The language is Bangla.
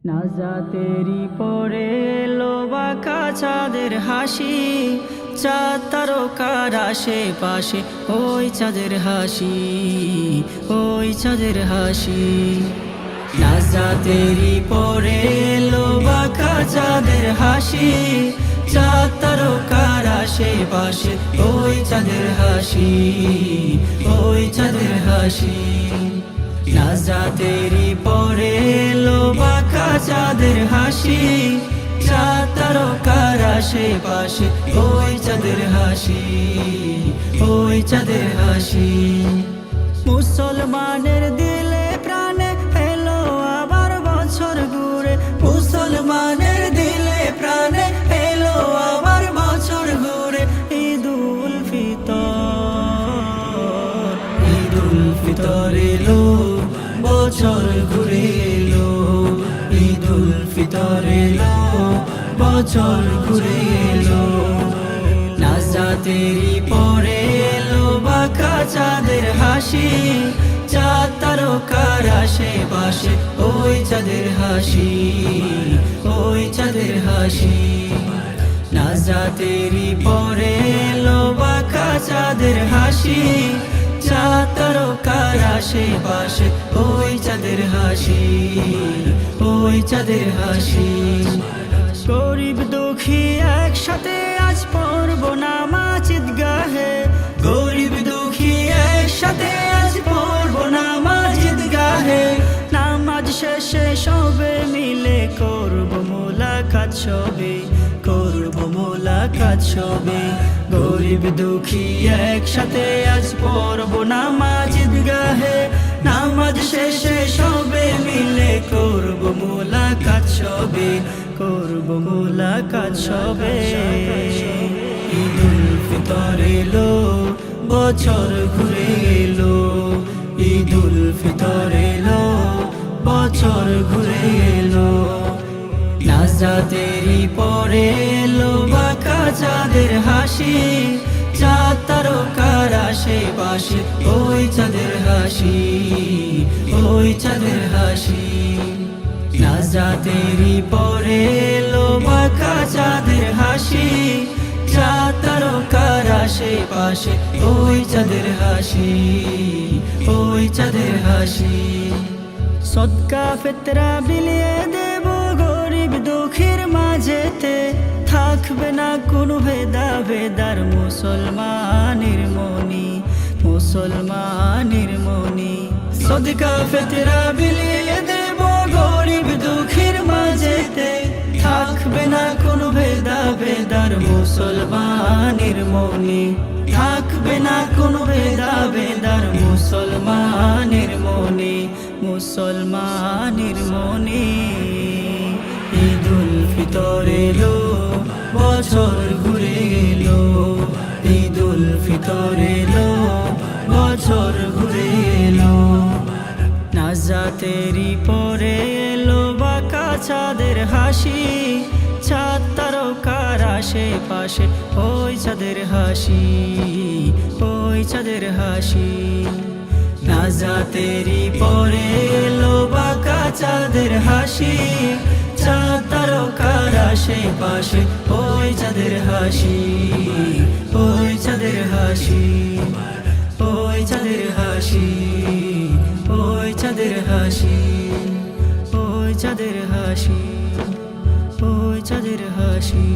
নাজাতেরি পরে এলো বাঁকা চাঁদের হাসি, চাঁদ তারকার আশেপাশে ওই চাঁদের হাসি, ওই চাঁদের হাসি। নাজাতেরি পরে এলো বাঁকা চাঁদের হাসি, চাঁদ তারকার আশেপাশে ওই চাঁদের হাসি, ওই চাঁদের হাসি। নাজাতেরি পরে এলো বাঁকা চাঁদের হাসি, চাঁদ তারকার আশেপাশে ওই চাঁদের হাসি, ওই চাঁদের হাসি। মুসলমানের দিলে প্রাণে এলো আবার বছর ঘুরে, মুসলমানের দিলে প্রাণে এলো আবার বছর ঘুরে। ঈদুল ফিতর, ঈদুল ফিতর এলো বছর ঘুরে এলো, ঈদুল ফিতর এলো বছর ঘুরে এলো। নাজাতেরি পরে এলো বাঁকা চাঁদের হাসি, চাঁদ তারকার আশেপাশে ওই চাঁদের হাসি, ওই চাঁদের হাসি। নাজাতেরি পরে এলো বাঁকা চাঁদের হাসি, চাঁদ তারকার আশেপাশে ওই চাঁদের হাসি, ওই চাঁদের হাসি। গরিব দুঃখী একসাথে আজ পড়ব নামাজ ঈদগাহে, গরিব দুঃখী একসাথে আজ পড়ব নামাজ ঈদগাহে। নামাজ শেষে সবে মিলে করব মোলাকাত সবে, করব মোলাকাত সবে। গরিব দুঃখী একসাথে আজ পড়ব নামাজ ঈদগাহে, নামাজ শেষে সবে মিলে করব মোলাকাত সবে, করব মোলাকাত সবে। ঈদুল ফিতর এলো বছর ঘুরে এলো, ঈদুল ফিতর এলো বছর ঘুরে এলো। নাজাতেরি পরে এলো বাঁকা চাঁদের হাসি, চাঁদ তারকার আশেপাশে ওই চাঁদের হাসি, ওই চাঁদের হাসি। নাজাতেরি পরে এলো বাঁকা চাঁদের হাসি, চাঁদ তারকার আশেপাশে ওই চাঁদের হাসি, ওই চাঁদের হাসি। সদকা ফিতরা বিলিয়ে দেব গরিব দুঃখীর মাঝেতে, থাকবে না কোনো ভেদাভেদার মুসলমানের মনি, মুসলমানের মনি। সদকা ফিতরা বিলিয়ে দেব গরিব দুঃখীর মাঝেতে, থাকবে না কোনো ভেদাভেদার মুসলমানের মনি, থাকবে না কোনো ভেদাভেদার মুসলমানের মনি, মুসলমানের মনি। ঈদুল ফিতর এলো বছর ঘুরে এলো, ঈদুল ফিতর এলো বছর ঘুরে এলো। নাজাতেরি পরে এলো বাঁকা চাঁদের হাসি, চাঁদ তারকার আশেপাশে ওই চাঁদের হাসি, ওই চাঁদের হাসি। নাজাতেরি পরে এলো বাঁকা চাঁদের হাসি, চাঁদ তারকার আশেপাশে ওই চাঁদের হাসি, ওই চাঁদের হাসি, ওই চাঁদের হাসি, ওই চাঁদের হাসি, ওই চাঁদের হাসি, ওই চাঁদের হাসি।